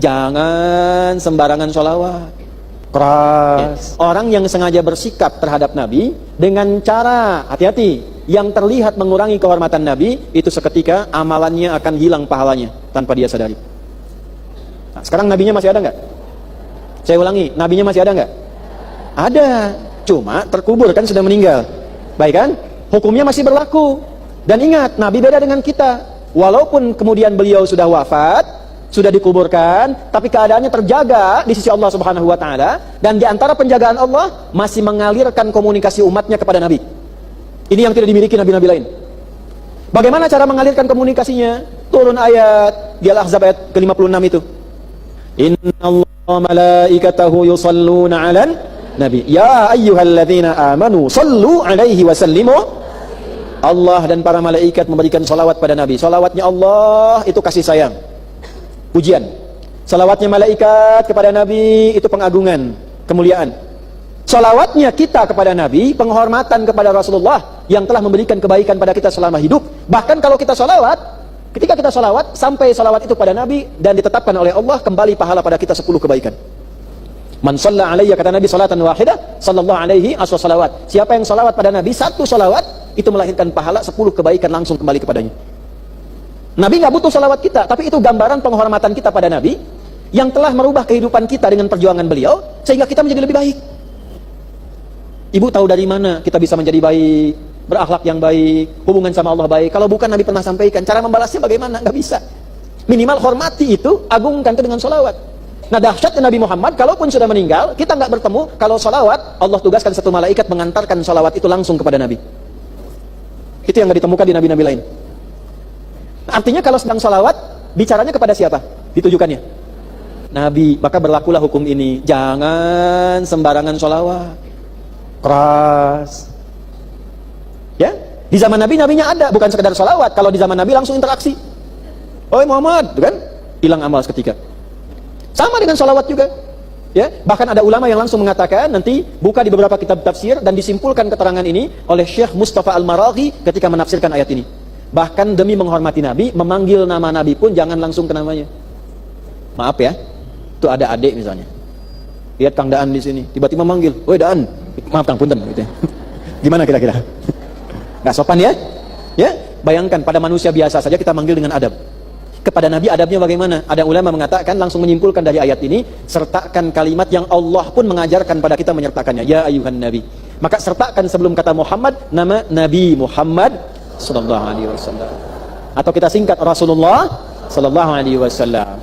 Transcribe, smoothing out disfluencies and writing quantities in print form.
jangan sembarangan sholawat. Keras. Orang yang sengaja bersikap terhadap Nabi dengan cara hati-hati yang terlihat mengurangi kehormatan Nabi, itu seketika amalannya akan hilang pahalanya tanpa dia sadari. Nah, sekarang nabinya masih ada nggak? Saya ulangi, nabinya masih ada nggak? Ada, cuma terkubur kan, sudah meninggal. Baik kan? Hukumnya masih berlaku. Dan ingat, Nabi beda dengan kita. Walaupun kemudian beliau sudah wafat, sudah dikuburkan, tapi keadaannya terjaga di sisi Allah Subhanahu wa taala, dan di antara penjagaan Allah masih mengalirkan komunikasi umatnya kepada Nabi. Ini yang tidak dimiliki nabi-nabi lain. Bagaimana cara mengalirkan komunikasinya? Turun ayat di Al-Ahzab ayat ke-56 itu. Innallaha malaikatahu yusalluna 'alan nabi. Ya ayyuhalladzina amanu sallu 'alaihi wa sallimu. Allah dan para malaikat memberikan salawat pada Nabi. Salawatnya Allah itu kasih sayang, pujian. Salawatnya malaikat kepada Nabi itu pengagungan, kemuliaan. Salawatnya kita kepada Nabi, penghormatan kepada Rasulullah yang telah memberikan kebaikan pada kita selama hidup. Bahkan kalau kita salawat, ketika kita salawat, sampai salawat itu pada Nabi dan ditetapkan oleh Allah, kembali pahala pada kita 10 kebaikan. Man shalla alayya, kata Nabi, salatan wahidah sallallahu alaihi aswa salawat. Siapa yang salawat pada Nabi, 1 salawat, itu melahirkan pahala 10 kebaikan langsung kembali kepadanya. Nabi nggak butuh salawat kita, tapi itu gambaran penghormatan kita pada Nabi yang telah merubah kehidupan kita dengan perjuangan beliau, sehingga kita menjadi lebih baik. Ibu tahu dari mana kita bisa menjadi baik, berakhlak yang baik, hubungan sama Allah baik, kalau bukan Nabi pernah sampaikan? Cara membalasnya bagaimana? Nggak bisa. Minimal hormati itu, agungkan itu dengan salawat. Nah, dahsyatnya Nabi Muhammad, kalaupun sudah meninggal, kita nggak bertemu, kalau salawat, Allah tugaskan 1 malaikat mengantarkan salawat itu langsung kepada Nabi. Itu yang nggak ditemukan di nabi-nabi lain. Artinya kalau sedang salawat, bicaranya kepada siapa? Ditujukannya Nabi. Maka berlakulah hukum ini. Jangan sembarangan salawat. Keras. Ya, di zaman Nabi, nabinya ada, bukan sekedar salawat. Kalau di zaman Nabi langsung interaksi. Oi Muhammad, kan? Hilang amal seketika. Sama dengan salawat juga. Ya, bahkan ada ulama yang langsung mengatakan, nanti buka di beberapa kitab tafsir dan disimpulkan keterangan ini oleh Syekh Mustafa Al-Maraghi ketika menafsirkan ayat ini. Bahkan demi menghormati Nabi, memanggil nama Nabi pun jangan langsung ke namanya. Maaf ya, itu ada adik misalnya. Lihat Kang Daan di sini, tiba-tiba manggil, "Woi Daan." Maaf Kang, punten gitu ya. Gimana kira-kira? Nggak sopan ya? Ya, bayangkan pada manusia biasa saja kita manggil dengan adab. Kepada Nabi adabnya bagaimana? Ada ulama mengatakan, langsung menyimpulkan dari ayat ini, sertakan kalimat yang Allah pun mengajarkan pada kita menyertakannya. Ya ayuhan Nabi. Maka sertakan sebelum kata Muhammad, nama Nabi Muhammad sallallahu alaihi wasallam. Atau kita singkat Rasulullah sallallahu alaihi wasallam.